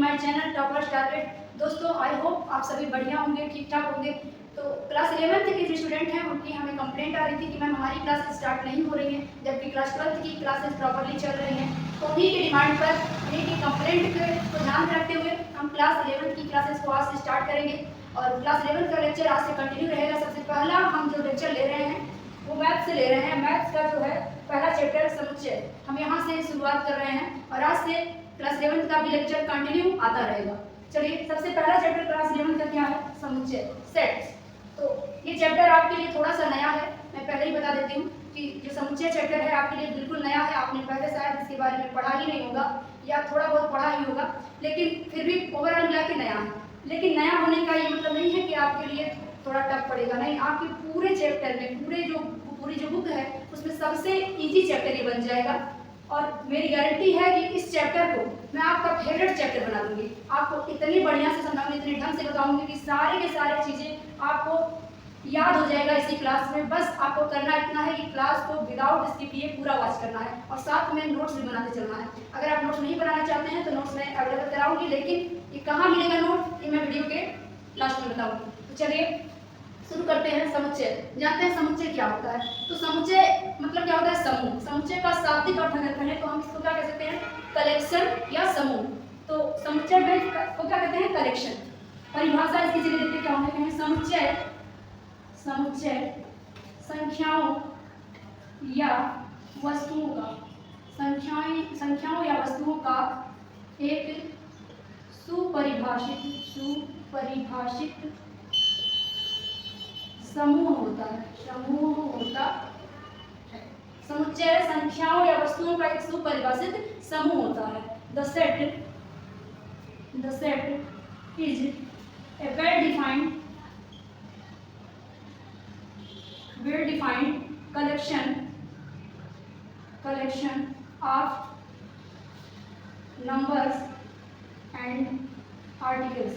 My channel toppers target. दोस्तों I hope आप सभी बढ़िया होंगे, ठीक ठाक होंगे। तो क्लास 11th के जो स्टूडेंट हैं उनकी हमें कंप्लेंट आ रही थी कि मैम हमारी क्लास स्टार्ट नहीं हो रही है, जबकि क्लास 12th की क्लासेस प्रॉपरली चल रही हैं। तो उन्हीं की डिमांड पर, उन्हीं की कंप्लेंट को ध्यान में रखते हुए हम क्लास 11th की क्लासेस को आज से स्टार्ट करेंगे और क्लास 11th का लेक्चर आज से कंटिन्यू रहेगा। सबसे पहला हम जो लेक्चर ले रहे हैं वो मैथ्स से ले रहे हैं। मैथ्स का जो है पहला चैप्टर समुच्चय, हम यहाँ से शुरुआत कर रहे हैं और आज से क्लास 11th का भी लेक्चर कंटिन्यू आता रहेगा। चलिए, सबसे पहला चैप्टर क्लास 11th का क्या है? समुच्चय, सेट्स। तो ये चैप्टर आपके लिए थोड़ा सा नया है, मैं पहले ही बता देती हूँ कि जो समुच्चय चैप्टर है आपके लिए बिल्कुल नया है। आपने पहले शायद इसके बारे में पढ़ा ही नहीं होगा या थोड़ा बहुत पढ़ा ही होगा, लेकिन फिर भी ओवरऑल मिला के नया है। लेकिन नया होने का ये मतलब नहीं है कि आपके लिए थोड़ा टफ पड़ेगा, नहीं, आपके पूरे चैप्टर में पूरी जो बुक है उसमें सबसे इजी चैप्टर ये बन जाएगा। और मेरी गारंटी है कि इस चैप्टर को मैं आपका फेवरेट चैप्टर बना दूंगी। आपको इतनी बढ़िया से समझाऊंगी, इतने ढंग से बताऊंगी कि सारे के सारे चीज़ें आपको याद हो जाएगा इसी क्लास में। बस आपको करना इतना है कि क्लास को विदाउट स्किप किए पूरा वॉच करना है और साथ में नोट्स भी बनाते चलना है। अगर आप नोट्स नहीं बनाना चाहते हैं तो नोट्स मैं अवेलेबल कराऊंगी, लेकिन ये कहाँ मिलेगा नोट, ये मैं वीडियो के लास्ट में बताऊंगी। तो चलिए शुरू करते हैं। समुच्चय, जानते हैं समुच्चय क्या होता है? तो समुच्चय मतलब क्या होता है? समूह। समुच्चय का शाब्दिक अर्थ अगर कहें तो हम इसको क्या कह सकते हैं? कलेक्शन या समूह। तो समुच्चय में को क्या कहते हैं? कलेक्शन। परिभाषा इसकी चलिए देखते क्या होने कहें। समुच्चय संख्याओं या वस्तुओं का, संख्याओं या वस्तुओं का एक सुपरिभाषित समूह होता है। समुच्चय संख्याओं या वस्तुओं का एक सुपरिभाषित समूह होता है। The set is a well defined collection of numbers and articles।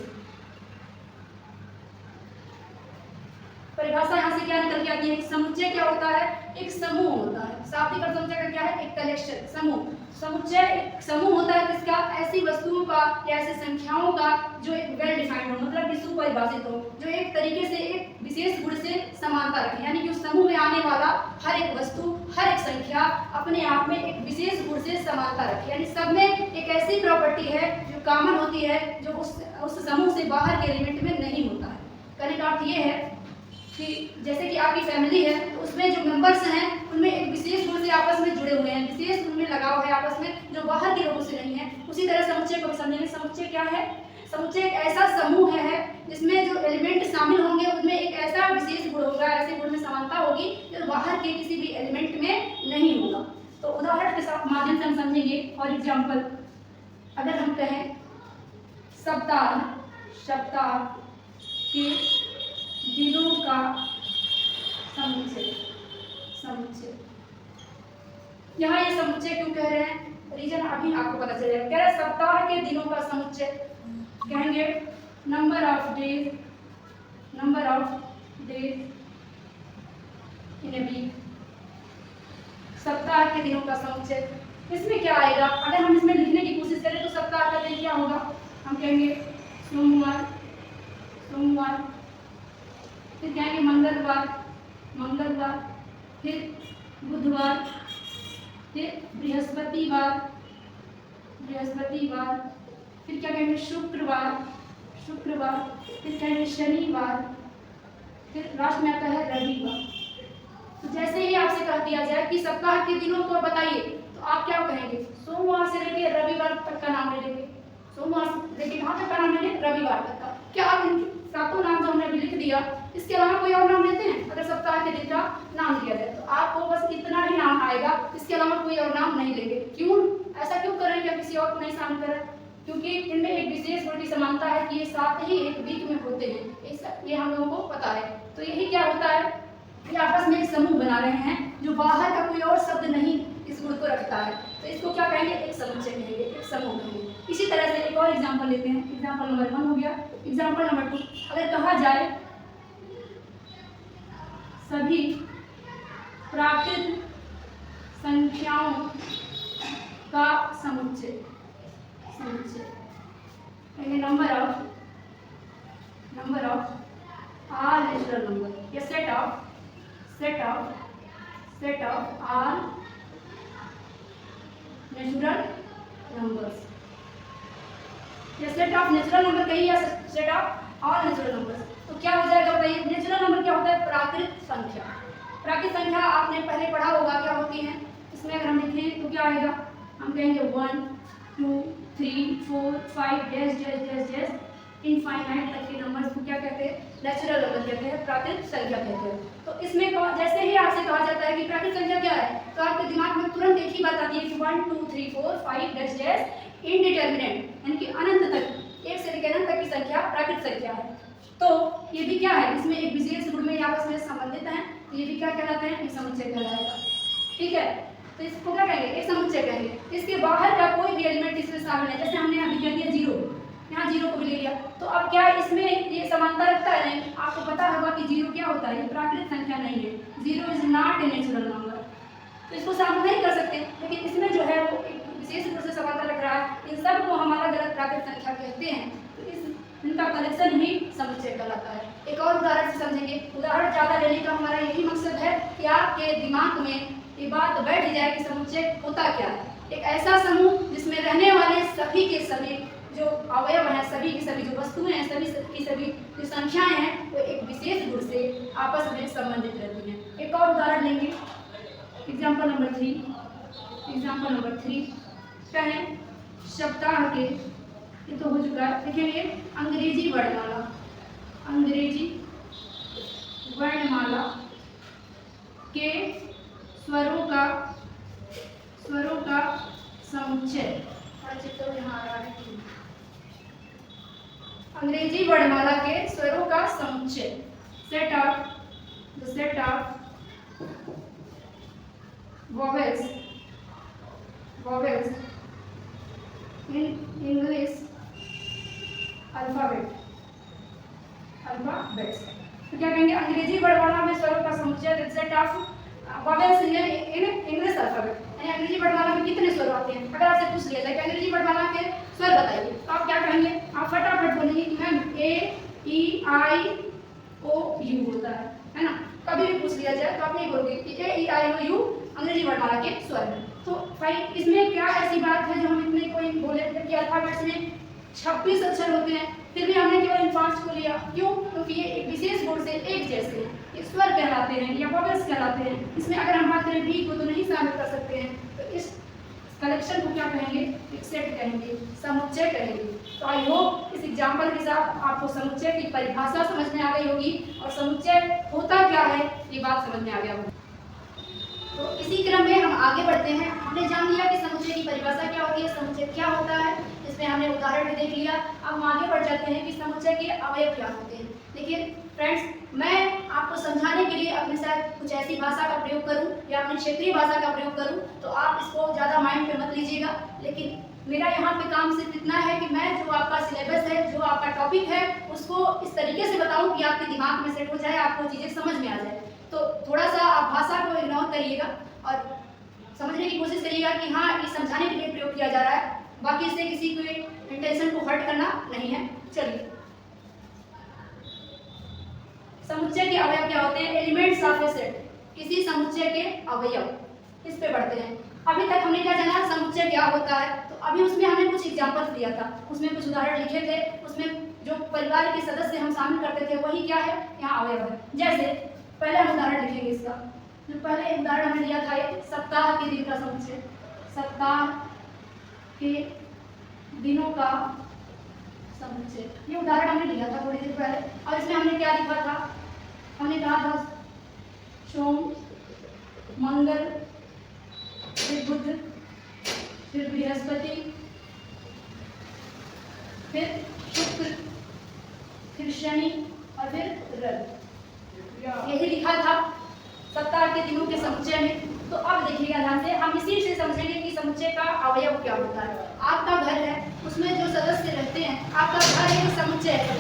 परिभाषा यहाँ से क्या निकल के आती है? समुच्चय क्या होता है? एक समूह होता है। शाब्दिक अर्थ समुच्चय का क्या है? एक कलेक्शन, समूह। समुच्चय एक समूह होता है किसका? ऐसी वस्तुओं का या ऐसी संख्याओं का जो एक वेल डिफाइंड हो, मतलब कि सुपरिभाषित हो, जो एक तरीके से एक विशेष गुण से समानता रखे। यानी कि उस समूह में आने वाला हर एक वस्तु, हर एक संख्या अपने आप में एक विशेष गुण से समानता रखे। यानी सब में एक ऐसी प्रॉपर्टी है जो कॉमन होती है, जो उस समूह से बाहर के एलिमेंट में नहीं होता है। कहने का अर्थ ये है कि जैसे कि आपकी फैमिली है तो उसमें जो मेंबर्स हैं उनमें एक विशेष गुण से आपस में जुड़े हुए हैं, विशेष उनमें लगाव है आपस में, जो बाहर के लोगों से नहीं है। उसी तरह समुच्चय को भी समझेंगे। समुच्चय क्या है? समुच्चय एक ऐसा समूह है जिसमें जो एलिमेंट शामिल होंगे उनमें एक ऐसा विशेष गुण होगा, ऐसे गुण में समानता होगी जो बाहर के किसी भी एलिमेंट में नहीं होगा। तो उदाहरण के साथ माध्यम से हम समझेंगे। फॉर एग्जाम्पल, अगर हम कहें सप्ताह के दिनों का समुच्चय। यहाँ ये समुच्चय क्यों कह रहे हैं? रीजन अभी आपको पता चलेगा। कह रहे सप्ताह के दिनों का समुच्चय, कहेंगे number of days in a week. सप्ताह के दिनों का समुच्चय, इसमें क्या आएगा? अगर हम इसमें लिखने की कोशिश करें तो सप्ताह का दिन क्या होगा? हम कहेंगे सोमवार, फिर कहेंगे मंगलवार, फिर बुधवार, फिर बृहस्पतिवार, फिर क्या कहेंगे? शुक्रवार, फिर कहेंगे शनिवार, फिर लास्ट में आता है रविवार। तो जैसे ही आपसे कह दिया जाए कि सप्ताह के दिनों को बताइए, तो आप क्या कहेंगे? सोमवार से लेकर रविवार तक का नाम ले लेंगे। सोमवार से लेकर कहाँ तक का नाम ले लेंगे? रविवार तक का। क्या आप इन सातों नाम जो हमने अभी लिख दिया, इसके अलावा कोई और नाम लेते हैं? अगर सप्ताह के दिन का नाम दिया जाए तो आपको बस इतना ही नाम आएगा, इसके अलावा कोई और नाम नहीं लेंगे। क्यों? ऐसा क्यों कर रहे हैं? क्या किसी और को नहीं शामिल कर रहे? क्योंकि इनमें एक विशेष गुण की समानता है कि ये साथ ही एक वीक में होते हैं, ये हम लोगों को पता है। तो यही क्या होता है कि आपस में एक समूह बना रहे हैं जो बाहर का कोई और शब्द नहीं इस गुण को रखता है। तो इसको क्या कहेंगे? एक समुच्चय कहेंगे, एक समूह कहेंगे। इसी तरह से एक और एग्जाम्पल लेते हैं। एग्जाम्पल नंबर 1 हो गया। एग्जाम्पल नंबर 2, अगर कहा जाए सभी प्राकृत संख्याओं का समुच्चय। कहेंगे number of all natural number, या set of all natural numbers, या सेट ऑफ नेचुरल नंबर कहिए या set of all natural numbers. तो क्या हो जाएगा बताइए, नेचुरल नंबर क्या होता है, प्राकृत संख्या। प्राकृत संख्या आपने पहले पढ़ा होगा क्या होती है। इसमें अगर हम लिखें तो क्या आएगा, हम कहेंगे 1 2 3 4 5 dash dash dash dash infinite तक के नंबर्स को क्या कहते हैं, नेचुरल नंबर कहते हैं, प्राकृत संख्या कहते हैं। तो इसमें जैसे ही आपसे कहा जाता है कि प्राकृत संख्या क्या है, तो आपके दिमाग में तुरंत एक ही बात आती है कि 1 2 3 4 5 डैश डैश इनडिटर्मिनेट, यानी कि अनंत तक, एक से लेकर अनंत तक की संख्या प्राकृत संख्या है। तो ये भी क्या है, इसमें एक विशेष गुण में आपस में संबंधित हैं, तो ये भी क्या कहलाते हैं, एक समुच्चय कहलाएगा। ठीक है, तो इसको क्या कहेंगे, एक समुच्चय कहेंगे। इसके बाहर का कोई भी एलिमेंट इसमें शामिल है, जैसे हमने अभी कह दिया 0, यहाँ 0 को भी ले लिया, तो अब क्या इसमें ये समानता रखता है, नहीं। आपको पता होगा कि 0 क्या होता है, ये प्राकृत संख्या नहीं है, 0 is not a natural number, तो इसको शामिल नहीं कर सकते। लेकिन इसमें जो है वो एक विशेष रूप से समानता रख रहा है, इन सब को हम अलग अलग प्राकृत संख्या कहते हैं, तो इनका कलेक्शन ही समुच्चय कहलाता है। एक और उदाहरण से समझेंगे, उदाहरण ज़्यादा लेने का हमारा यही मकसद है कि आपके दिमाग में ये बात बैठ जाए कि समुच्चय होता क्या है। एक ऐसा समूह जिसमें रहने वाले सभी के सभी जो अवयव हैं, सभी की सभी जो वस्तुएं हैं, सभी की सभी जो संख्याएं हैं, वो एक विशेष गुण से आपस में संबंधित रहती हैं। एक और उदाहरण लेंगे, एग्जाम्पल नंबर 3 क्या है, सप्ताह के, ये तो हो चुका है, देखेंगे अंग्रेजी वर्णमाला के स्वरों का समुच्चय, चित्र यहाँ आ रहा है, अंग्रेजी वर्णमाला के स्वरों का समुच्चय, set of vowels in English alphabets। तो क्या कहेंगे, अंग्रेजी वर्णमाला में स्वरों का समुच्चय, set of vowels in English alphabet, यानी अंग्रेजी वर्णमाला में कितने स्वर आते हैं। अगर आपसे पूछ लिया जाए कि अंग्रेजी वर्णमाला के स्वर बताइए, तो आप क्या कहेंगे, आप फटाफट बोलेंगे कि मैम A-E-I-O-U होता है ना। कभी भी पूछ लिया जाए तो आप नहीं बोलोगे कि A-E-I-O-U अंग्रेजी वर्णमाला के स्वर हैं। तो भाई इसमें क्या ऐसी बात है जो हम इतने कोई बोले, जबकि अल्फाबेट्स में 26 अक्षर होते हैं, फिर भी हमने केवल इन 5 को लिया, क्यों, क्योंकि ये एक विशेष गुण से एक जैसे हैं, ये स्वर कहलाते हैं या वॉवेल्स कहलाते हैं। इसमें अगर हम बात करें बी को तो नहीं शामिल कर सकते हैं, तो इस कलेक्शन को क्या कहेंगे, एक सेट कहेंगे, समुच्चय कहेंगे। तो आई होप इस एग्जाम्पल के साथ आपको समुच्चय की परिभाषा समझ में आ गई होगी और समुच्चय होता क्या है ये बात समझ में आ गया होगा। तो इसी क्रम में हम आगे बढ़ते हैं। हमने जान लिया कि समुच्चय की परिभाषा क्या होती है, समुच्चय क्या होता है, इसमें हमने उदाहरण भी देख लिया। अब हम आगे बढ़ जाते हैं कि समुच्चय के अवयव क्या होते हैं। लेकिन फ्रेंड्स, मैं आपको समझाने के लिए अपने साथ कुछ ऐसी भाषा का प्रयोग करूं या अपनी क्षेत्रीय भाषा का प्रयोग करूं, तो आप इसको ज़्यादा माइंड पे मत लीजिएगा। लेकिन मेरा यहाँ पे काम सिर्फ इतना है कि मैं जो आपका सिलेबस है, जो आपका टॉपिक है, उसको इस तरीके से बताऊँ कि आपके दिमाग में सेट हो जाए, आपको चीज़ें समझ में आ जाए। तो थोड़ा सा आप भाषा को इग्नोर करिएगा और समझने की कोशिश करिएगा कि हाँ, ये समझाने के लिए प्रयोग किया जा रहा है, बाकी इससे किसी को इंटेंशन को हर्ट करना नहीं है। चलिए, समुच्चय के अवयव क्या होते हैं, एलिमेंट्स ऑफ ए सेट, किसी समुच्चय के अवयव, इस पे बढ़ते हैं। अभी तक हमने क्या जाना, समुच्चय क्या होता है, तो अभी उसमें हमने कुछ एग्जाम्पल्स दिया था, उसमें कुछ उदाहरण लिखे थे, उसमें जो परिवार के सदस्य हम शामिल करते थे वही क्या है, यहाँ अवयव है। जैसे पहले हम उदाहरण लिखेंगे इसका, जो पहले उदाहरण हमने लिया था एक सप्ताह के दिन का समुच्चय, सप्ताह के दिनों का समुच्चय, ये उदाहरण हमने लिया था थोड़ी देर पहले। और इसमें हमने क्या लिखा था, हमने कहा था सोम, मंगल, फिर बुध, फिर बृहस्पति, फिर शुक्र, फिर शनि और फिर रवि, यही लिखा था सप्ताह के दिनों के समुच्चय में। तो अब देखिएगा ध्यान से, हम इसी से समझेंगे कि समुच्चय का अवयव क्या होता है। आपका घर है, उसमें जो सदस्य रहते हैं, आपका घर एक समुच्चय है,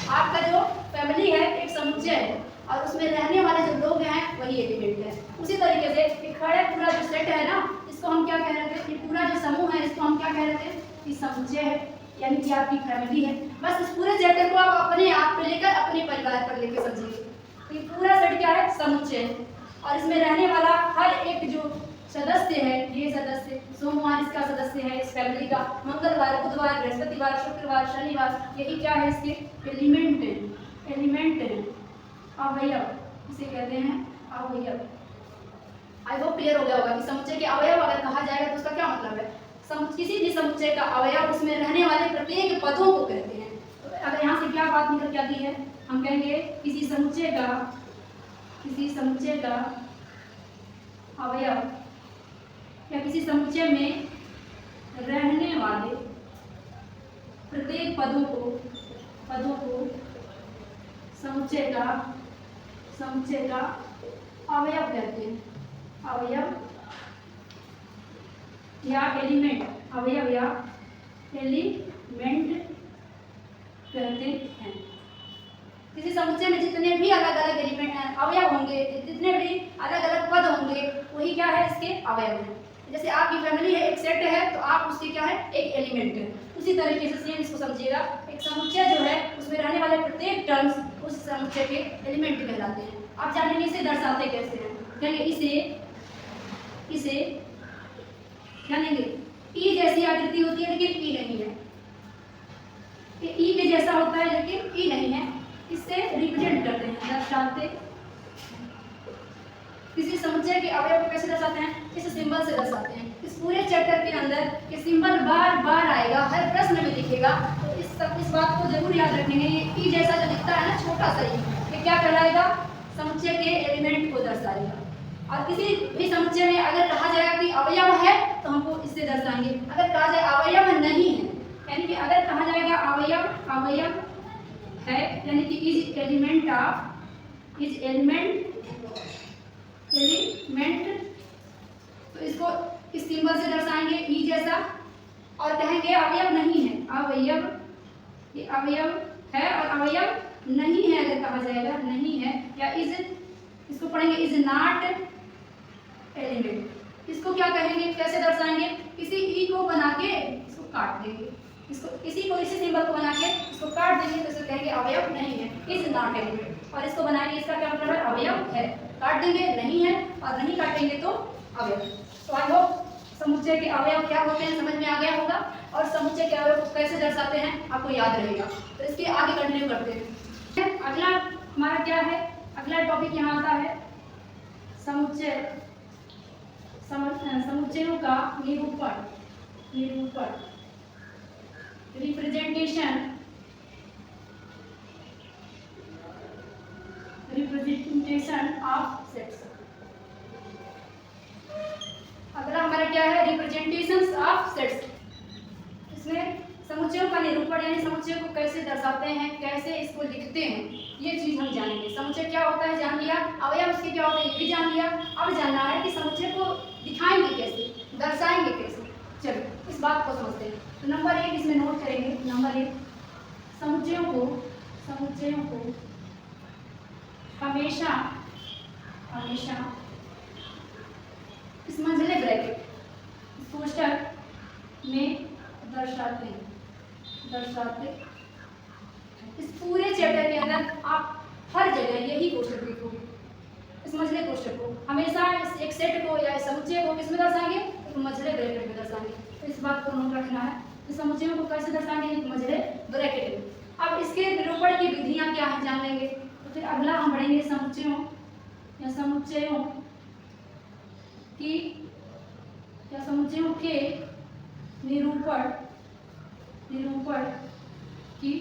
आपका जो फैमिली है एक समुच्चय है, और उसमें रहने वाले जो लोग हैं वही एलिमेंट है। उसी तरीके से एक खड़े पूरा जो सेट है ना, इसको हम क्या कह रहे थे, कि पूरा जो समूह है इसको हम क्या कह रहे थे, कि समुच्चय है। यानी कि आपकी फैमिली है। बस इस पूरे चैप्टर को आप अपने आप पे लेकर अपने परिवार पर लेकर समझिए। तो ये पूरा सेट क्या है? समुच्चय। और इसमें रहने वाला हर एक जो सदस्य है, ये सदस्य सोमवार इसका सदस्य है इस फैमिली का, मंगलवार, बुधवार, बृहस्पतिवार, शुक्रवार, शनिवार, यही क्या है इसके एलिमेंट है, एलिमेंट है, अवयव इसे कहते हैं अवयव। आई होप क्लियर हो गया होगा कि समुच्चय के अवयव अगर कहा जाएगा तो उसका क्या मतलब है। किसी भी समुच्चय का अवयव उसमें रहने वाले प्रत्येक पदों को कहते हैं। तो अगर यहाँ से क्या बात निकल के आती है, हम कहेंगे किसी समुच्चय का अवयव या किसी समुच्चय में रहने वाले प्रत्येक पदों को समुच्चय का अवयव कहते हैं, अवयव या एलिमेंट, अवयव या एलिमेंट कहते हैं। किसी समुच्चय में जितने भी अलग अलग एलिमेंट हैं, अवयव होंगे, जितने भी अलग अलग पद होंगे, वही क्या है इसके अवयव हैं। जैसे आपकी फैमिली है, एक सेट है, तो आप उसके क्या है, एक एलिमेंट है। उसी तरीके से सेम इसको समझिएगा, एक समुच्चय जो है उसमें रहने वाले प्रत्येक टर्म्स उस समुच्चय के एलिमेंट कहलाते हैं। आप जानेंगे इसे दर्शाते कैसे हैं, कहेंगे इसे जानेंगे ई जैसी आकृति होती है लेकिन ई नहीं है, ये ई के जैसा होता है लेकिन ई नहीं है, इससे रिप्रेजेंट करते हैं, दर्शाते। किसी समुच्चय के अवयव को कैसे दर्शाते हैं, इस सिंबल से दर्शाते हैं। इस पूरे चैप्टर के अंदर ये सिंबल बार बार आएगा, हर प्रश्न में दिखेगा, तो इस बात को जरूर याद रखेंगे। ये ई जैसा जो दिखता है ना, छोटा सा ये क्या कहलाएगा, समुच्चय के एलिमेंट को दर्शाएगा। और किसी भी समुच्चय में अगर कहा जाएगा कि अवयव है तो हमको इससे दर्शाएंगे। अगर कहा जाए अवयव नहीं है, यानी कि अगर कहा जाएगा अवयव है, यानी कि इज एलिमेंट, तो इसको इस सिंबल से दर्शाएंगे ई जैसा, और कहेंगे अवयव नहीं है, ये अवयव है और अवयव नहीं है अगर कहा जाएगा नहीं है, या इसको पढ़ेंगे इज नॉट एलिमेंट। इसको क्या कहेंगे, कैसे दर्शाएंगे, किसी ई को बना के इसको काट देंगे, इसी सिंबल को बना के इसको काट देंगे, तो इसे कहेंगे अवयव नहीं है, इज नॉट एलिमेंट। और इसको बनाएंगे, इसका क्या मतलब है, अवयव है, काट देंगे नहीं है, और नहीं काटेंगे तो अवयव। तो आई होप समुच्चय के अवयव क्या होते हैं समझ में आ गया होगा, और समुच्चय के अवयव को कैसे दर्शाते हैं आपको याद रहेगा। तो इसके आगे कंटिन्यू करते हैं। अगला हमारा क्या है, अगला टॉपिक यहाँ आता है समुच्चयों का निरूपण, रिप्रेजेंटेशन ऑफ सेट्स। अगला हमारा क्या है, रिप्रेजेंटेशंस ऑफ सेट्स। इसमें समुच्चयों का निरूपण यानी समुच्चय को कैसे दर्शाते हैं, कैसे इसको लिखते हैं, ये चीज हम जानेंगे। समुच्चय क्या होता है जान लिया, अवयव उसके क्या होते हैं ये भी जान लिया। अब जानना है कि समुच्चय को दिखाएंगे कैसे, दर्शाएंगे कैसे। चलो इस बात को समझते हैं। तो नंबर 1 इसमें नोट करेंगे। नंबर 1, समुच्चयों को हमेशा इस मंझले ब्रैकेट कोष्ठक में दर्शाते हैं। इस पूरे चैप्टर के अंदर आप हर जगह यही कोष्ठक देखोगे, इस मंझले कोष्ठक को हमेशा एक सेट को या समुच्चय को किसमें दर्शाएंगे, एक मंझले ब्रैकेट में दर्शाएंगे। तो इस बात को नोट रखना है। तो समुच्चयों को कैसे दर्शाएंगे, एक मंझले ब्रैकेट में। अब इसके निरूपण की विधियां क्या हैं जान लेंगे। तो फिर अगला हम पढ़ेंगे समुच्चयों के निरूपण की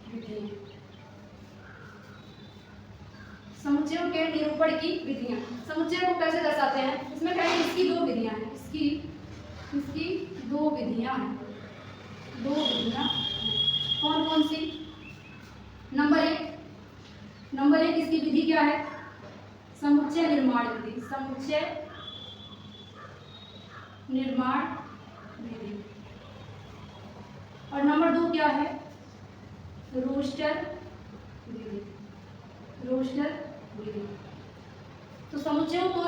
विधियां। समुच्चयों के निरूपण की विधियां, समुच्चय को कैसे दर्शाते हैं, इसमें कहेंगे इसकी 2 विधियां हैं, इसकी 2 विधियां हैं। कौन कौन सी। नंबर 1 इसकी विधि क्या है, समुच्चय निर्माण विधि। और नंबर 2 क्या है, रोस्टर विधि। तो समुच्चयों को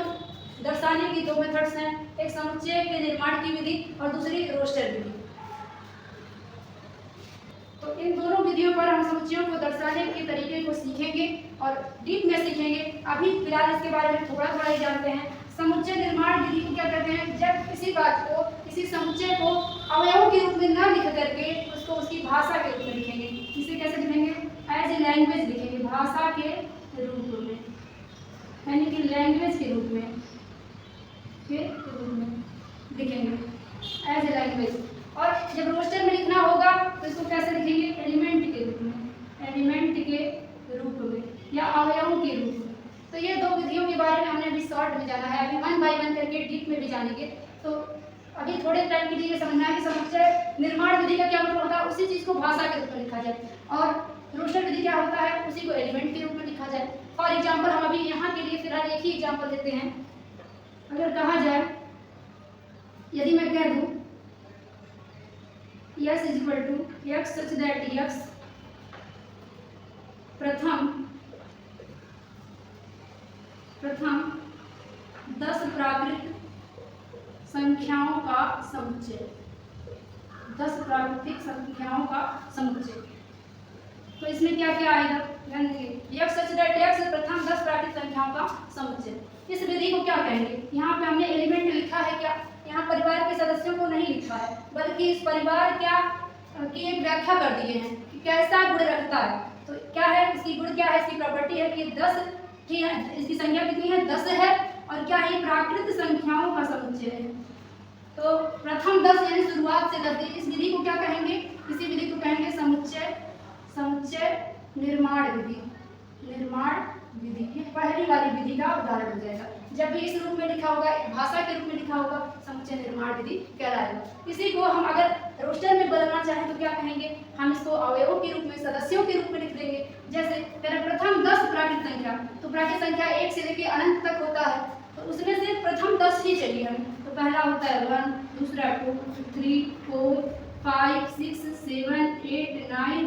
दर्शाने की 2 मेथड्स हैं, एक समुच्चय के निर्माण की विधि और दूसरी रोस्टर विधि। इन दोनों विधियों पर हम समुच्चयों को दर्शाने के तरीके को सीखेंगे और डीप में सीखेंगे। अभी फिलहाल इसके बारे में थोड़ा थोड़ा ही जानते हैं। समुच्चय निर्माण विधि को क्या कहते हैं? जब किसी बात को, किसी समुच्चय को अवयवों के रूप में न लिख करके उसको उसकी भाषा के रूप में लिखेंगे। इसे कैसे लिखेंगे? एज ए लैंग्वेज लिखेंगे, भाषा के रूप में, यानी कि लैंग्वेज के रूप में, लिखेंगे एज ए लैंग्वेज। और जब रोस्टर में लिखना होगा तो इसको कैसे लिखेंगे? एलिमेंट के रूप में, एलिमेंट के रूप में या अवयवों के रूप में। तो ये दो विधियों के बारे में हमने अभी शॉर्ट में जाना है, अभी वन बाय वन करके डीप में भी जानेंगे। तो अभी थोड़े टाइम के लिए समझना है कि समुच्चय निर्माण विधि का क्या मतलब होता है, उसी चीज़ को भाषा के रूप में लिखा जाए, और रोस्टर विधि क्या होता है, उसी को एलिमेंट के रूप में लिखा जाए। फॉर एग्जाम्पल हम अभी यहाँ के लिए फिलहाल एक ही एग्जाम्पल देते हैं। अगर कहा जाए, यदि मैं कह दूँ x = x such that x प्रथम 10 प्राकृत संख्याओं का समुच्चय, 10 प्राकृतिक संख्याओं का समुच्चय। तो इसमें क्या क्या आएगा? x such that x प्रथम 10 प्राकृतिक संख्याओं का समुच्चय। इस विधि को क्या कहेंगे? यहाँ पे हमने एलिमेंट लिखा है, क्या यहाँ परिवार के सदस्यों को नहीं लिखा है, बल्कि इस परिवार क्या की एक व्याख्या कर दिए हैं कि कैसा गुण रखता है। तो क्या है इसकी गुण, क्या है इसकी प्रॉपर्टी है कि 10 की है, इसकी संख्या कितनी है? 10 है, और क्या है? प्राकृत संख्याओं का समुच्चय है। तो प्रथम 10 यानी शुरुआत से 10। इस विधि को क्या कहेंगे? इसी विधि को कहेंगे समुच्चय निर्माण विधि। निर्माण विधि ये पहली वाली विधि का उदाहरण हो जाएगा। जब भी इस रूप में लिखा होगा, भाषा के रूप में लिखा होगा, समुच्चय निर्माण विधि कहलाएगा। इसी को हम अगर रोस्टर में बदलना चाहें तो क्या कहेंगे? हम इसको अवयवों के रूप में, सदस्यों के रूप में लिख देंगे। जैसे प्रथम 10 प्राकृत संख्या, तो प्राकृत संख्या 1 से लेकर अनंत तक होता है, तो उसमें से प्रथम 10 ही चाहिए हमें। तो पहला होता है 1, दूसरा 2, 3, 4, 5, 6, 7, 8, 9,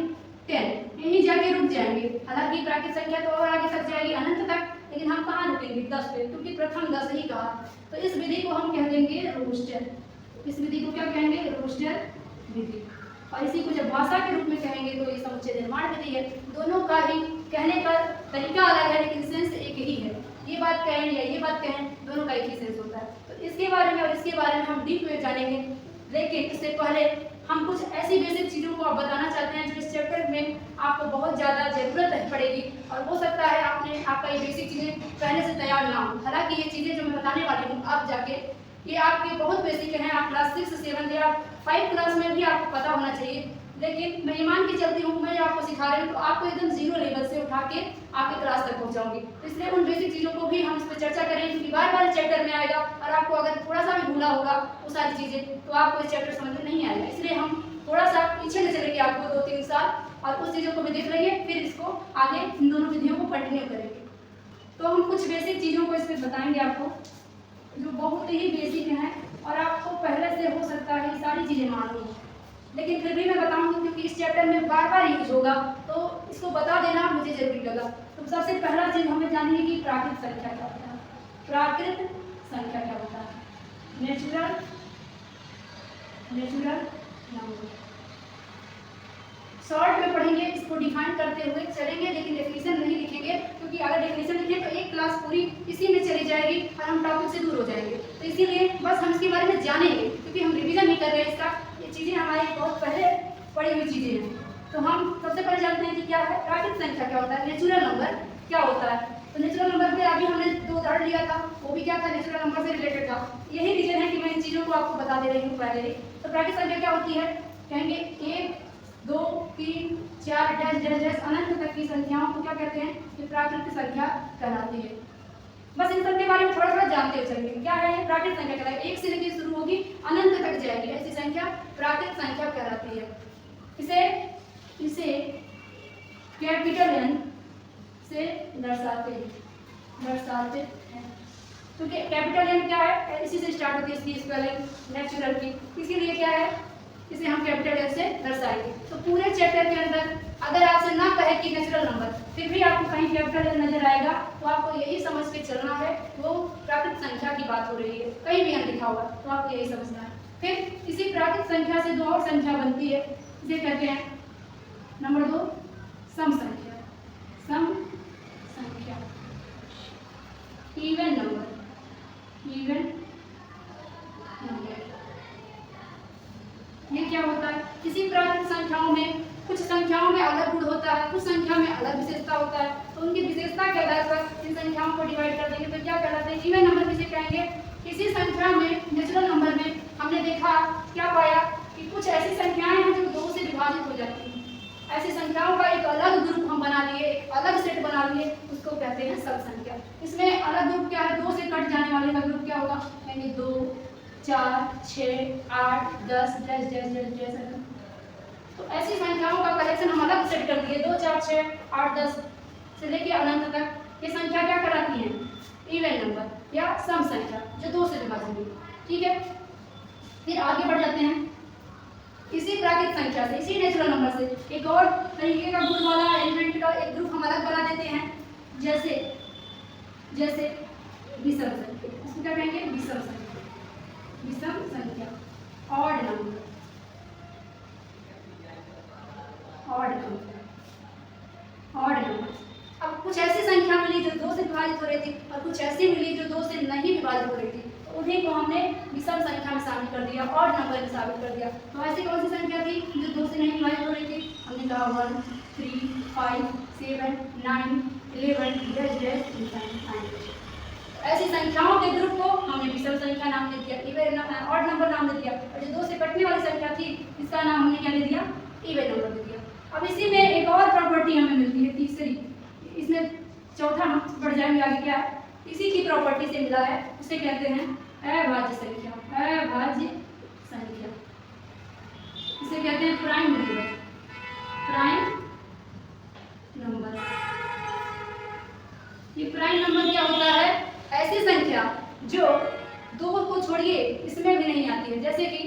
10, यहीं जाके रुक जाएंगे। हालांकि प्राकृत संख्या तो और आगे तक जाएगी अनंत तक, लेकिन हम कहाँ रुकेंगे? 10 पे, क्योंकि प्रथम 10 ही कहा। तो इस विधि को हम कह देंगे रोस्टर। इस विधि को क्या कहेंगे? रोस्टर विधि। और इसी को जब भाषा के रूप में कहेंगे तो ये समुच्चय निर्माण विधि है। दोनों का ही कहने का तरीका अलग है, लेकिन सेंस एक ही है। ये बात कहें या ये बात कहें, दोनों का एक ही सेंस होता है। तो इसके बारे में और इसके बारे में हम डीप में जानेंगे, लेकिन इससे पहले हम कुछ ऐसी बेसिक चीज़ों को आप बताना चाहते हैं जो इस चैप्टर में आपको बहुत ज़्यादा ज़रूरत पड़ेगी, और हो सकता है आपका ये बेसिक चीज़ें पहले से तैयार ना हो। हालांकि ये चीज़ें जो मैं बताने वाली हूँ अब जाके, ये आपके बहुत बेसिक हैं। आप क्लास 6, 7 या 5 क्लास में भी आपको पता होना चाहिए, लेकिन मैं ये मान के चलती हूँ, मैं आपको सिखा रही हूँ तो आपको एकदम जीरो लेवल से उठा के आपके क्लास तक पहुँचाऊंगी। इसलिए उन बेसिक चीज़ों को भी हम इस पर चर्चा करें, क्योंकि बार बार चैप्टर में आएगा, और आपको अगर थोड़ा सा भी भूला होगा वो सारी चीज़ें, तो आपको इस चैप्टर समझ में नहीं आएगा। इसलिए हम थोड़ा सा पीछे ले चलेंगे आपको 2-3 साल, और उस चीज़ों को भी देख लेंगे, फिर इसको आगे इन दोनों विधियों को कंटिन्यू करेंगे। तो हम कुछ बेसिक चीज़ों को इसमें बताएंगे आपको, जो बहुत ही बेसिक हैं, और आपको पहले से हो सकता है ये सारी चीज़ें मालूम हो, लेकिन फिर भी मैं बताऊंगी क्योंकि इस चैप्टर में बार बार यूज होगा, तो इसको बता देना मुझे जरूरी लगा। तो सबसे पहला चीज़ हमें जाननी है कि प्राकृत संख्या क्या होता है। प्राकृत संख्या क्या होता है? Natural number. शॉर्ट में पढ़ेंगे, इसको डिफाइन करते हुए चलेंगे, लेकिन डेफिनेशन नहीं लिखेंगे, क्योंकि अगर डेफिनेशन लिखें तो एक क्लास पूरी इसी में चली जाएगी और हम टॉपिक से दूर हो जाएंगे। तो इसीलिए बस हम इसके बारे में जानेंगे, क्योंकि हम रिवीजन नहीं कर रहे हैं इसका, ये चीज़ें हमारी बहुत पहले पढ़ी हुई चीज़ें हैं। तो हम सबसे पहले जानते हैं कि क्या है प्राकृत संख्या, क्या होता है, नेचुरल नंबर क्या होता है। तो नेचुरल नंबर पे अभी हमने 2 उदाहरण लिया था, वो भी क्या था, नेचुरल नंबर से रिलेटेड था। यही रीजन है कि मैं इन चीज़ों को आपको बता दे रही हूँ पहले ही। तो प्राकृत संख्या क्या होती है? कहेंगे 1, 2, 3, 4 डैश अनंत तक की संख्याओं को क्या कहते हैं? ये प्राकृत संख्या कहलाती है। बस इन सब के बारे में थोड़ा थोड़ा जानते हो चलेंगे। क्या है ये प्राकृत संख्या कहलाती है? 1 से लेकर शुरू होगी, अनंत तक जाएगी, ऐसी संख्या प्राकृत संख्या कहलाती है। इसे कैपिटल N से दर्शाते हैं। क्योंकि कैपिटल N क्या है? इसी से स्टार्ट होती है इसकी स्पेलिंग नेचुरल की, इसीलिए क्या है, इसे हम कैपिटल N से दर्शाएंगे। तो पूरे चैप्टर के अंदर अगर आपसे ना कहे कि नेचुरल नंबर, फिर भी आपको कहीं कैपिटल N नजर आएगा, तो आपको यही समझ के चलना है वो प्राकृत संख्या की बात हो रही है। कहीं भी लिखा हुआ तो आपको यही समझना है। फिर इसी प्राकृत संख्या से 2 और संख्या बनती है, इसे कहते हैं नंबर 2 सम संख्या, सम संख्या, इवन नंबर, इवन नंबर। ये क्या होता है? किसी प्राकृत संख्याओं में कुछ संख्याओं में अलग गुण होता है, कुछ संख्या में अलग विशेषता होता है, तो उनकी विशेषता के आधार पर इन संख्याओं को डिवाइड कर देंगे तो क्या कहलाते हैं? इवन नंबर किसे कहेंगे? किसी संख्या में, नेचुरल नंबर में हमने देखा, क्या पाया कि कुछ ऐसी संख्याएं हैं जो 2 से विभाजित हो जाती हैं। ऐसी संख्याओं का एक अलग ग्रुप हम बना लिए, एक अलग सेट बना लिए, उसको कहते हैं सब संख्या। इसमें अलग ग्रुप क्या है? 2 से कट जाने वाले का ग्रुप क्या होगा? यानी 2, 4, 6, 8, 10 जैसे। तो ऐसी संख्याओं का कलेक्शन हम अलग सेट कर दिए, 2, 4, 6, 8, 10 से लेके अनंत तक। ये संख्या क्या कहलाती है? इवन नंबर या सम संख्या, जो 2 से विभाजित हुई। ठीक है, फिर आगे बढ़ जाते हैं। इसी प्राकृत संख्या से, इसी नेचुरल नंबर से एक और तरीके का गुण वाला एलिमेंट का एक ग्रुप हम अलग बना देते हैं, जैसे विषम संख्या। इसको क्या कहेंगे? विषम संख्या, विषम संख्या, ऑड नंबर, ऑड नंबर। अब कुछ ऐसी संख्या मिली जो 2 से विभाजित हो रही थी और कुछ ऐसी मिली जो 2 से नहीं विभाजित हो रही थी, तो उन्हीं को हमने विषम संख्या में शामिल कर दिया, ऑड नंबर में शामिल कर दिया। तो ऐसी कौन सी संख्या थी जो 2 से नहीं विभाजित हो रही थी? हमने कहा 1, 3, 5, 7, 9, 11 ऐसी संख्याओं के ग्रुप को हमने विषम संख्या नाम दे दिया, इवन ऑड नंबर नाम दे दिया। और जो 2 से कटने वाली संख्या थी, इसका नाम हमने क्या दे दिया? इवन नंबर दे दिया। अब इसी में एक और प्रॉपर्टी हमें मिलती है, तीसरी। इसमें चौथा हम बढ़ जाएंगे आगे, क्या है? इसी की प्रॉपर्टी से मिला है, उसे कहते हैं अभाज्य संख्या, अभाज्य संख्या। इसे कहते हैं प्राइम नंबर, प्राइम नंबर। ये प्राइम नंबर क्या होता है? ऐसी संख्या जो 2 को छोड़िए इसमें भी नहीं आती है। जैसे कि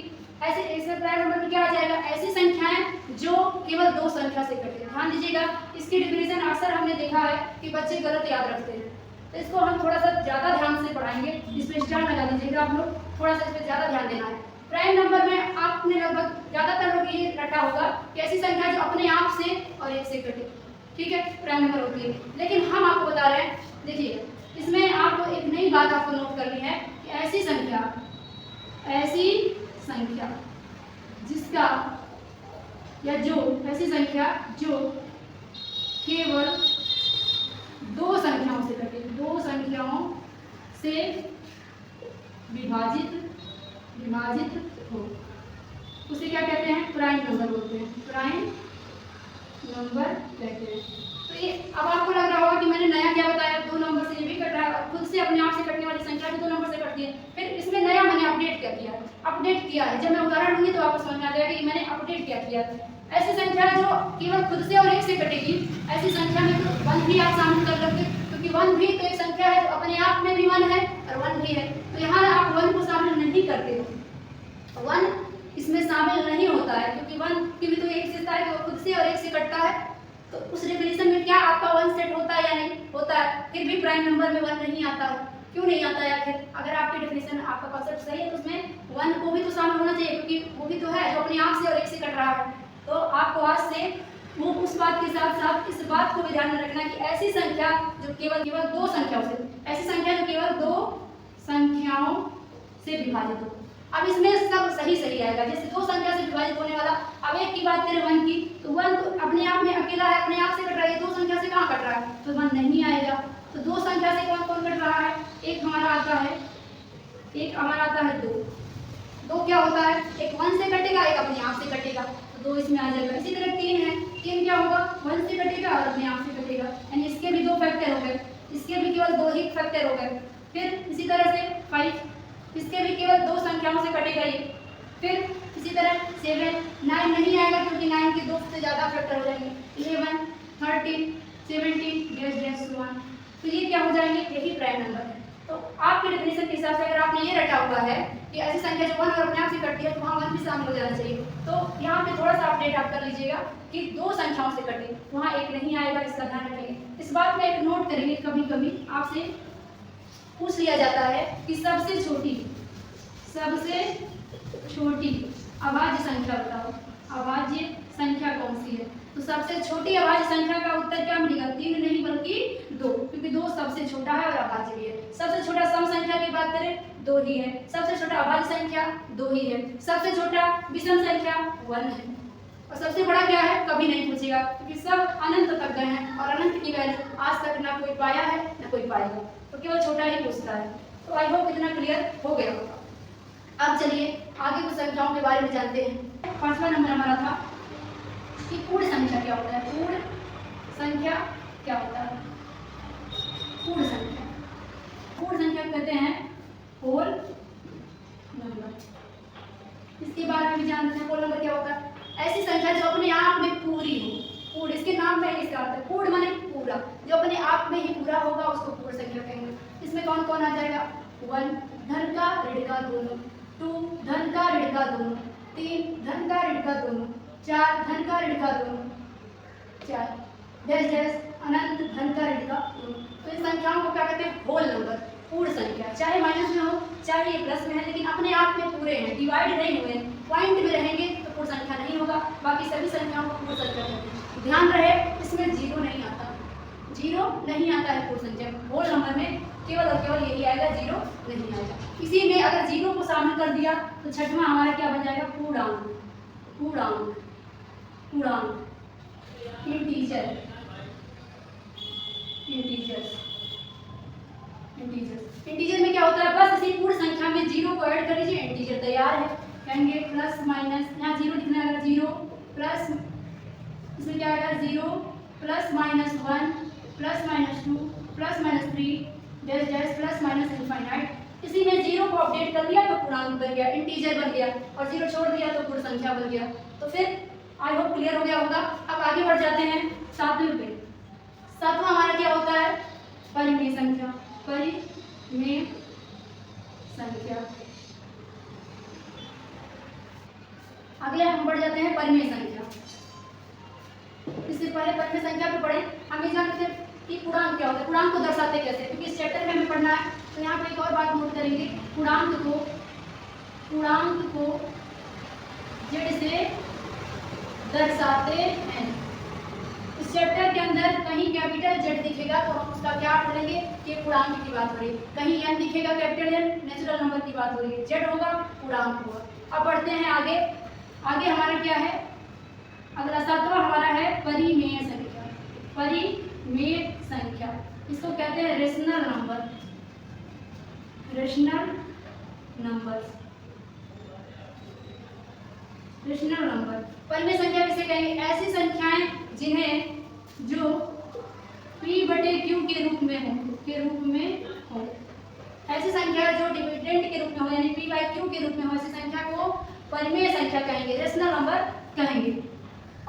ऐसे प्राइम नंबर में क्या आ जाएगा? ऐसी संख्याएं जो केवल 2 संख्या से कटे। ध्यान दीजिएगा, इसकी डिफिनेशन अक्सर हमने देखा है कि बच्चे गलत याद रखते हैं, तो इसको हम थोड़ा सा ज़्यादा ध्यान से पढ़ाएंगे। इसमें स्टार लगा दीजिएगा आप लोग, थोड़ा सा इस पर ज़्यादा ध्यान देना है। प्राइम नंबर में आपने लगभग ज़्यादातर लोग ये रटा होगा कि ऐसी संख्या जो अपने आप से और 1 से कटे, ठीक है, प्राइम नंबर होती है। लेकिन हम आपको बता रहे हैं, देखिए इसमें आपको एक नई बात आपको नोट करनी है कि ऐसी संख्या जिसका या जो ऐसी संख्या जो केवल 2 संख्याओं से कटे, 2 संख्याओं से विभाजित हो, उसे क्या कहते हैं? प्राइम नंबर बोलते हैं, प्राइम नंबर कहते हैं। तो ये अब आपको लग रहा होगा कि मैंने नया क्या बताया? 2 नंबर से ये भी कट रहा है, खुद से अपने आप से कटने वाली संख्या भी 2 नंबर से कटती है। फिर इसमें नया मैंने अपडेट क्या किया है? अपडेट किया है। जब मैं उदाहरण दूंगी तो आपको समझ में आ जाएगा कि मैंने अपडेट क्या किया है। ऐसी संख्या जो केवल खुद से और 1 से कटेगी, ऐसी संख्या में तो 1 भी आप शामिल कर लोगे, क्योंकि 1 भी तो एक संख्या है जो अपने आप में भी 1 है और 1 भी है। तो यहाँ आप 1 को शामिल नहीं करते, 1 इसमें शामिल नहीं होता है, क्योंकि 1 की भी तो एक विशेषता है कि वो खुद से और 1 से कटता है। तो उस डेफिनेशन में क्या आपका 1 सेट होता है या नहीं होता है? फिर भी प्राइम नंबर में 1 नहीं आता है। क्यों नहीं आता है आखिर? अगर आपकी डेफिनेशन, आपका कॉन्सेप्ट सही है तो उसमें 1 को भी तो शामिल होना चाहिए, क्योंकि वो भी तो है जो अपने आप से और 1 से कट रहा है। तो आपको आज से वो उस बात के साथ साथ इस बात को भी ध्यान में रखना कि ऐसी संख्या जो केवल 2 संख्याओं से, ऐसी संख्या जो केवल 2 संख्याओं से विभाजित हो। अब इसमें सब सही आएगा। जैसे 2 संख्या से विभाजित होने वाला, अब एक की बात करें 1 की, तो 1 तो अपने आप में अकेला है, अपने आप से कट रहा है, 2 संख्या से कहाँ कट रहा है? तो 1 नहीं आएगा। तो 2 संख्या से कौन कौन कट रहा है? एक हमारा आता है 2। 2 क्या होता है? एक 1 से कटेगा, एक अपने आप से कटेगा, तो 2 इसमें आ जाएगा। इसी तरह 3 है, 3 क्या होगा? 1 से कटेगा और अपने आप से कटेगा, यानी इसके भी 2 फैक्टर हो गए, इसके भी केवल 2 ही फैक्टर हो गए। फिर इसी तरह से 5, इसके भी केवल 2 संख्याओं से कटेगा ये। फिर इसी तरह 7, 9 नहीं आएगा क्योंकि 9 के 2 से ज़्यादा फैक्टर हो जाएंगे, 11, 13, 17 तो ये क्या हो जाएंगे? यही प्राइम नंबर है। तो आपके डेफिनेशन के हिसाब से अगर आपने ये रटा हुआ है कि ऐसी संख्या जो 1 और अपने आप से कटती है तो वहाँ 1 भी शामिल हो जाना चाहिए। तो यहाँ पे थोड़ा सा अपडेट आप कर लीजिएगा कि 2 संख्याओं से कटे, वहाँ 1 नहीं आएगा, इसका ध्यान रखेंगे। इस बात में एक नोट करेंगे, कभी कभी आपसे पूछ लिया जाता है कि सबसे छोटी अभाज्य संख्या बताओ, अभाज्य संख्या कौन सी है? तो सबसे छोटी अभाज्य संख्या का उत्तर क्या मिलेगा? 3 नहीं बल्कि 2, क्योंकि 2 सबसे छोटा है और अभाज्य भी है। सबसे छोटा सम संख्या की बात करें 2 ही है। सबसे छोटा अभाज्य संख्या 2 ही है। सबसे छोटा विषम संख्या 1 है। और सबसे बड़ा क्या है? कभी नहीं पूछेगा, क्योंकि सब अनंत तक गए हैं और अनंत की वैल्यू आज तक ना कोई पाया है ना कोई पाएगा, तो केवल छोटा ही पूछता है। तो आई होप इतना क्लियर हो गया होगा। अब चलिए आगे कुछ संख्याओं के बारे में जानते हैं। पांचवा नंबर हमारा था कि पूर्ण संख्या क्या होता है। पूर्ण संख्या क्या होता है? पूर्ण संख्या, पूर्ण संख्या कहते हैं होल नंबर। इसके बारे में भी जानते हैं। होल नंबर क्या होता है? ऐसी संख्या जो अपने आप में पूरी हो। पूर्ण, इसके नाम में इसका अर्थ है पूर्ण माने पूरा, जो अपने आप में ही पूरा होगा उसको पूर्ण संख्या कहेंगे। इसमें कौन कौन आ जाएगा? 1 धन का ऋण का दोनों, 2 धन का ऋण का दोनों, 3 धन का ऋण का दोनों, 4 धन का ऋण का दोनों, 4 डैश डैश अनंत धन का ऋण का दोनों। तो इन संख्याओं को क्या कहते हैं? होल नंबर, पूर्ण संख्या। चाहे माइनस में हो चाहे ये प्लस में है, लेकिन अपने आप में पूरे हैं, डिवाइड नहीं हुए, पॉइंट में रहेंगे तो पूर्ण संख्या नहीं होगा। बाकी सभी संख्याओं को पूर्ण संख्या कहते हैं। ध्यान रहे इसमें जीरो नहीं आता, जीरो नहीं आता है पूर्ण संख्या। होल नंबर में केवल और केवल यही आएगा, जीरो नहीं आएगा। इसी में अगर जीरो को शामिल कर दिया तो छठवां हमारा क्या बन जाएगा? पूर्णांक। पूर्णांक, पूर्णांक, इंटीजर, इंटीजर्स, इंटीजर। इंटीजर में क्या होता है? बस इसी पूर्ण संख्या में जीरो को ऐड कर लीजिए, इंटीजर तैयार है। कहेंगे प्लस माइनस, यहाँ जीरो लिखना है, अगर जीरो प्लस, इसमें क्या आएगा? 0 plus minus 1 plus minus 2 plus minus 3 dash dash plus minus infinite. इसी में जीरो को अपडेट कर दिया तो पूर्णांक बन गया, इंटीजर बन गया, और जीरो छोड़ दिया तो पूर्ण संख्या बन गया। तो फिर आई होप क्लियर हो गया होगा। अब आगे बढ़ जाते हैं 7वें पे। 7वां हमारा क्या होता है? परिमेय संख्या। परिमेय संख्या। अगले हम बढ़ जाते हैं परिमेय संख्या। इससे पहले परिमेय संख्या पे पढ़े, हम ये जानते थे कि पूर्णांक क्या होता है, पूर्णांक को दर्शाते कैसे, क्योंकि इस चैप्टर में हमें पढ़ना है। तो यहाँ पे एक और बात नोट करेंगे, पूर्णांक को जेड से दर्शाते हैं। इस चैप्टर के अंदर कहीं कैपिटल जेड दिखेगा तो हम उसका क्या अर्थ लेंगे कि पूर्णांक की बात हो रही है। कहीं एन दिखेगा कैपिटल एन, नेचुरल नंबर की बात हो रही है। जेड होगा पूर्णांक होगा। अब बढ़ते हैं आगे। आगे हमारा क्या है? अगला 7वां हमारा है परिमेय संख्या। परिमेय संख्या, इसको कहते हैं rational number. Rational number, rational number. परिमेय संख्या किसे कहेंगे? ऐसी संख्याएं जिन्हें जो p/q के रूप में हो, ऐसी संख्या जो डिविडेंड के रूप में हो, यानी p/q के रूप में हो, ऐसी संख्या को परिमेय संख्या कहेंगे, रेशनल नंबर कहेंगे।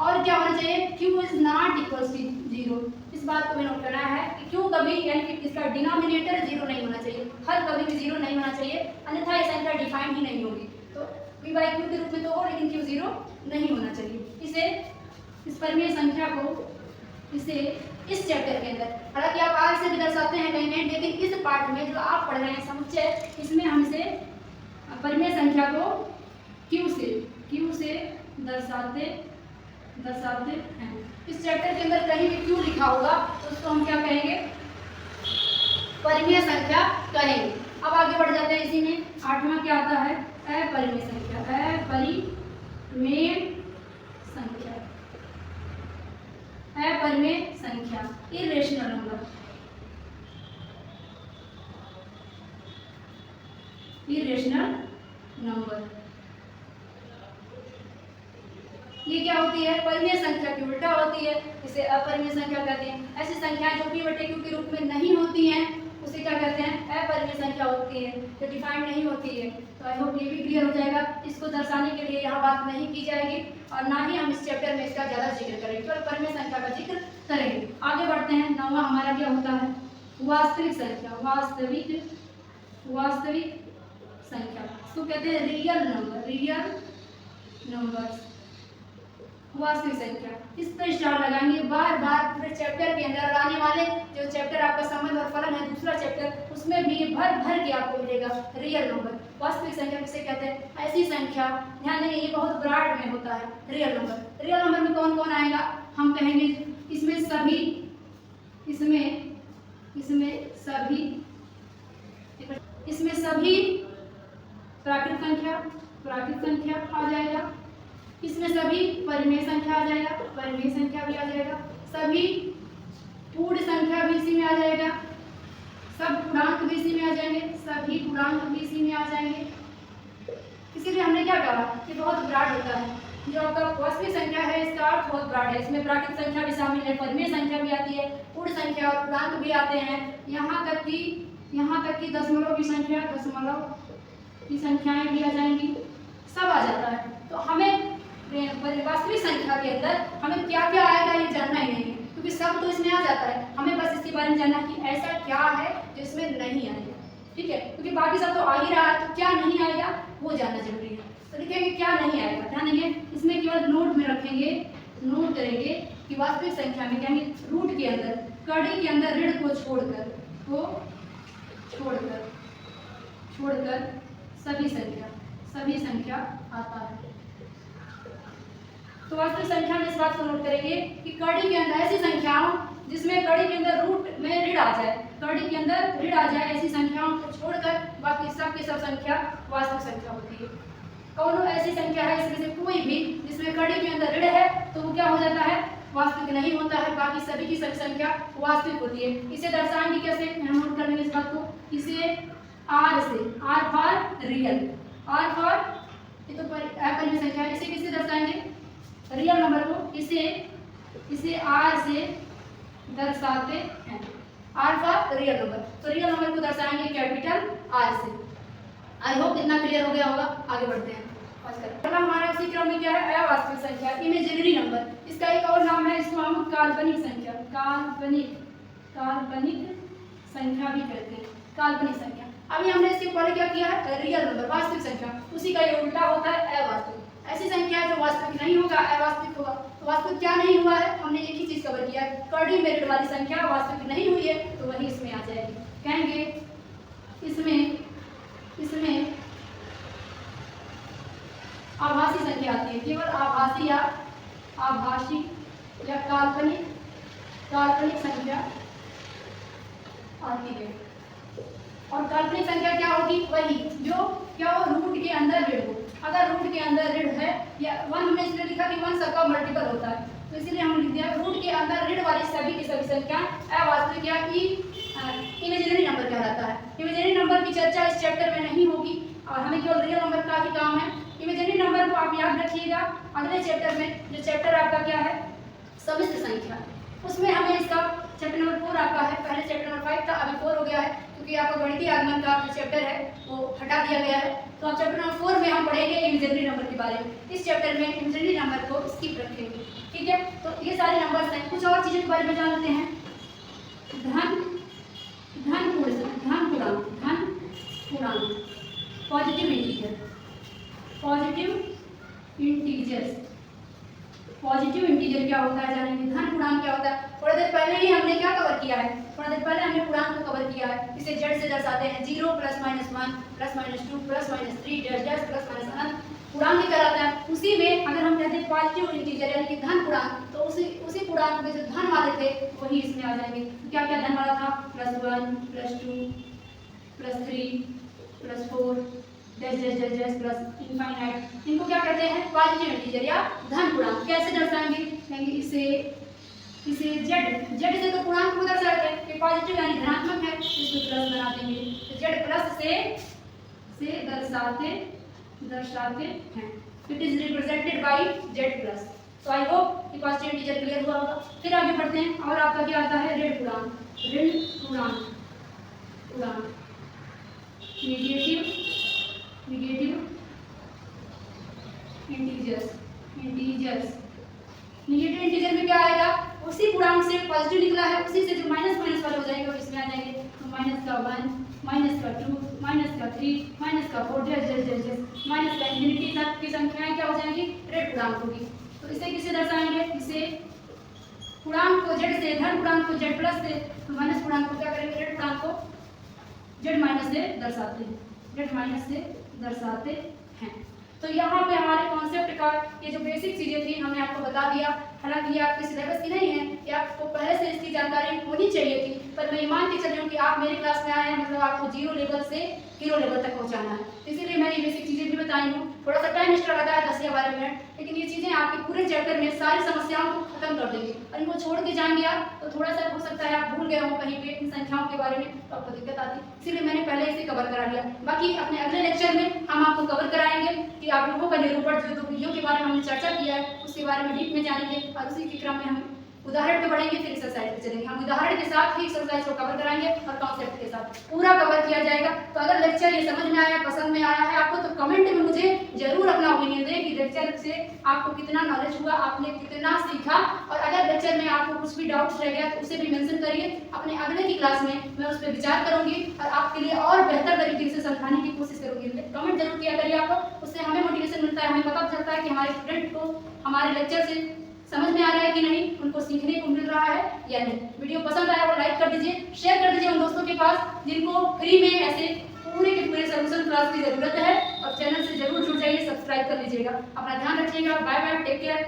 और क्या होना चाहिए? q is not equal to 0। इस बात को भी नोट करना है कि q कभी, यानी कि इसका डिनोमिनेटर 0 नहीं होना चाहिए, हर कभी भी 0 नहीं होना चाहिए, अन्यथा ये संख्या डिफाइन ही नहीं होगी। तो p/q के रूप में तो हो, लेकिन q 0 नहीं होना चाहिए। इसे, इस परिमेय संख्या को, इसे इस चैप्टर के अंदर, हालांकि आप आज से भी दर्शाते हैं कहीं नहीं, लेकिन इस पार्ट में जो आप पढ़ रहे हैं समुच्चय, इसमें हम इसे परिमेय संख्या को q से दर्शाते हैं। इस चैप्टर के अंदर कहीं भी q लिखा होगा तो उसको हम क्या कहेंगे? परिमेय संख्या कहेंगे। अब आगे बढ़ जाते हैं। इसी में 8वां क्या आता है? अपरिमेय संख्या। अपरिमेय संख्या, अपरिमेय संख्या, इरेशनल नंबर। इरेशनल नंबर ये क्या होती है? परिमेय संख्या की उल्टा होती है, इसे अपरिमेय संख्या कहते हैं। ऐसी संख्याएं जो p/q के रूप में नहीं होती हैं उसे क्या कहते हैं? अपरिमेय संख्या होती है, जो डिफाइंड नहीं होती है। तो आई होप ये भी क्लियर हो जाएगा। इसको दर्शाने के लिए यहाँ बात नहीं की जाएगी और ना ही हम इस चैप्टर में इसका ज़्यादा जिक्र करेंगे, केवल परिमेय संख्या का जिक्र करेंगे। आगे बढ़ते हैं। 9वां हमारा क्या होता है? वास्तविक संख्या। वास्तविक संख्या, इसको कहते हैं रियल नंबर। रियल नंबर्स, वास्तविक संख्या। इस पर स्टार लगाएंगे बार बार पूरे चैप्टर के अंदर, आने वाले जो चैप्टर आपका संबंध और फलन है दूसरा चैप्टर, उसमें भी भर भर के आपको मिलेगा रियल नंबर। वास्तविक संख्या किसे कहते हैं? ऐसी संख्या, ध्यान देंगे ये बहुत ब्रॉड में होता है रियल नंबर। रियल नंबर में कौन कौन आएगा? हम कहेंगे इसमें सभी, इसमें सभी प्राकृत संख्या आ जाएगा, इसमें सभी परिमेय संख्या आ जाएगा, परिमेय संख्या भी आ जाएगा, सभी पूर्ण संख्या भी इसी में आ जाएगा, सब पूर्णांक भी इसी में आ जाएंगे, सभी पूर्णांक भी इसी में आ जाएंगे। इसीलिए हमने क्या कहा कि बहुत ब्रॉड होता है। जो आपका वास्तविक संख्या है इसका अर्थ बहुत ब्रॉड है, इसमें प्राकृत संख्या भी शामिल है, परिमेय संख्या भी आती है, पूर्ण संख्या और पूर्णांक भी आते हैं, यहाँ तक कि दशमलव की संख्याएं भी आ जाएंगी, सब आ जाता है। तो हमें वास्तविक संख्या के अंदर हमें क्या क्या आएगा ये जानना ही नहीं है, क्योंकि सब तो इसमें आ जाता है, हमें बस इसके बारे में जानना कि ऐसा क्या है जो इसमें नहीं आएगा, ठीक है, क्योंकि बाकी सब तो आ ही रहा है, तो क्या नहीं आएगा वो जानना जरूरी है। तो देखेंगे क्या नहीं आएगा, ध्यान देंगे इसमें केवल नोट में रखेंगे, नोट करेंगे कि वास्तविक संख्या में कहेंगे रूट के अंदर, कड़ी के अंदर ऋण को छोड़कर सभी संख्या आता है। तो वास्तविक संख्या में इस बात को नोट करेंगे कि कड़ी के अंदर ऐसी संख्याओं जिसमें कड़ी के अंदर रूट में ऋण आ जाए, कड़ी के अंदर ऋण आ जाए, ऐसी संख्याओं को छोड़कर बाकी सब की सब संख्या वास्तविक संख्या होती है। कौन ऐसी संख्या है इसमें से कोई भी जिसमें कड़ी के अंदर ऋण है तो वो क्या हो जाता है? वास्तविक नहीं होता है, बाकी सभी की सभी संख्या वास्तविक होती है। इसे दर्शाएंगे कैसे? हम नोट कर लेंगे इस बात को, इसे आर से, r for real, r for ये तो परिमेय संख्या है, इसे किससे दर्शाएंगे? रियल नंबर को इसे आर से दर्शाते हैं, आर फॉर रियल नंबर। तो रियल नंबर को दर्शाएंगे कैपिटल आर से। आई होप इतना क्लियर हो गया होगा। आगे बढ़ते हैं। अगला हमारा उसी क्रम में क्या है? अवास्तविक संख्या, इमेजिनरी नंबर। इसका एक और नाम है, इसको हम काल्पनिक संख्या, काल्पनिक संख्या भी कहते हैं, काल्पनिक संख्या। अभी हमने इसके पहले क्या किया है? रियल नंबर, वास्तविक संख्या, उसी का ये उल्टा होता है अवास्तविक। ऐसी संख्या है जो वास्तविक नहीं होगा, अवास्तविक होगा। तो वास्तविक क्या नहीं हुआ है? हमने एक ही चीज कवर किया, कड़ी में ऋण वाली संख्या वास्तविक नहीं हुई है, तो वही इसमें आ जाएगी। कहेंगे इसमें आभासी संख्या आती है, केवल आभासी या काल्पनिक संख्या आती है। और काल्पनिक संख्या क्या होगी? वही जो क्या हो, रूट के अंदर ऋण हो। अगर रूट के अंदर ऋण है, या वन हमने इसलिए लिखा कि वन सबका मल्टीपल होता है, तो इसीलिए हम लिख दिया रूट के अंदर ऋण वाली सभी की सभी संख्या अवास्तविक या इमेजिनरी नंबर कहलाता है। इमेजिनरी नंबर की चर्चा इस चैप्टर में नहीं होगी और हमें केवल रियल नंबर का ही काम है। इमेजिनरी नंबर को आप याद रखिएगा अगले चैप्टर में, जो चैप्टर आपका क्या है? सम्मिश्र संख्या। उसमें हमें इसका चैप्टर नंबर 4 आपका है, पहले चैप्टर नंबर 5 था, अभी 4 हो गया है, क्योंकि आपका गणितीय आगमन का जो चैप्टर है वो हटा दिया गया है। तो अब चैप्टर नंबर 4 में हम पढ़ेंगे इमेजिनरी नंबर के बारे में। इस चैप्टर में इमेजिनरी नंबर को स्किप रखेंगे, ठीक है। तो ये सारे नंबर्स हैं। कुछ और चीज़ों के बारे में जान लेते हैं। धन पूर्णांक, पॉजिटिव इंटीजर क्या होता है जानेंगे। धन पूर्णांक क्या होता है? थोड़ी देर पहले ही हमने क्या कवर किया है? थोड़ी देर पहले हमने पूर्णांक को कवर किया है। इसे जेड से दर्शाते हैं, 0 +- 1 +- 2 +- 3 डैश +- अनंत पूर्णांक कहलाता है। उसी में अगर हम कहते हैं पॉजिटिव इंटीजर यानी कि धन पूर्णांक, तो उसी पूर्णांक में जो धन वाले थे वही इसमें आ जाएंगे। तो क्या क्या धन वाला था? +1 +2 +3 +4 डैश प्लस इनफाइनाइट, इनको क्या कहते हैं? पॉजिटिव इंटीजर या धन पूर्णांक। कैसे दर्शाएंगे? कहेंगे इसे जेड से तो पूर्णांक को दर्शाते हैं कि पॉजिटिव यानी धनात्मक है, इसको प्लस बना देंगे, तो जेड प्लस से दर्शाते हैं। It is represented by Z plus. So I hope कि पॉजिटिव इंटीजर क्लियर हुआ होगा। फिर आगे बढ़ते हैं और आपका क्या आता है? ऋण पूर्णांक, नेगेटिव इंटीजर्स। नेगेटिव इंटीजर में क्या आएगा? उसी पूर्णांक से पॉजिटिव निकला है, उसी से जो माइनस वाले हो जाएंगे वो इसमें आ जाएंगे। तो -1 -2 -3 -4 जैसे माइनस का इंफिनिटी तक की संख्याएं क्या हो जाएंगी? ऋण पूर्णांक होगी। तो इसे किसे दर्शाएंगे, इसे पूर्णांक को z से, धन पूर्णांक को z प्लस से, माइनस पूर्णांक को क्या करेंगे, ऋण पूर्णांक को z माइनस से दर्शाते हैं, z माइनस से दर्शाते हैं। तो यहाँ पे हमारे कॉन्सेप्ट का ये जो बेसिक चीजें थी हमने आपको बता दिया। हालांकि ये आपके सिलेबस की नहीं है, ये आपको पहले से इसकी जानकारी होनी चाहिए थी, पर मैं मान के चल रही हूँ कि आप मेरे क्लास में आए हैं, मतलब आपको 0 लेवल से हीरो लेवल तक पहुँचाना है, इसीलिए मैंने ये बेसिक चीजें भी बताई हूँ। थोड़ा सा टाइम एक्स्ट्रा लगा है 10 या 12 मिनट, लेकिन ये चीजें आपके पूरे चैप्टर में सारी समस्याओं को खत्म कर देंगे। और इनको छोड़ के जाएंगे आप तो थोड़ा सा हो सकता है आप भूल गए हो कहीं पे इन संख्याओं के बारे में, तो आपको दिक्कत आती, इसीलिए मैंने पहले इसे कवर करा लिया। बाकी अपने अगले लेक्चर में हम आपको कवर कराएंगे कि आव्यूहों का निरूपण, जो 2 विधियों के बारे में हमने चर्चा किया है उसके बारे में डीप में जानेंगे, और उसी के क्रम में हम उदाहरण पे बढ़ेंगे, फिर एक्सरसाइज पे चलेंगे। हम उदाहरण के साथ ही एक्सरसाइज को कवर कराएंगे और कॉन्सेप्ट के साथ पूरा कवर किया जाएगा। तो अगर लेक्चर ये समझ में आया, पसंद में आया है आपको, तो कमेंट में मुझे जरूर अपना ओपिनियन दें कि लेक्चर से आपको कितना नॉलेज हुआ, आपने कितना सीखा। और अगर लेक्चर में आपको कुछ भी डाउट्स रह गया तो उसे भी मेंशन करिए, अपने अगले की क्लास में मैं उस पर विचार करूंगी और आपके लिए और बेहतर तरीके से समझाने की कोशिश करूंगी। कमेंट जरूर किया करिए आप, उससे हमें मोटिवेशन मिलता है, हमें पता चलता है कि हमारे स्टूडेंट को हमारे लेक्चर से समझ में आ रहा है कि नहीं, उनको सीखने को मिल रहा है या नहीं। वीडियो पसंद आया तो लाइक कर दीजिए, शेयर कर दीजिए उन दोस्तों के पास जिनको फ्री में ऐसे पूरे के पूरे सॉल्यूशन क्लास की जरूरत है। और चैनल से जरूर जुड़ जाइए, सब्सक्राइब कर लीजिएगा। अपना ध्यान रखिएगा, बाय बाय, टेक केयर।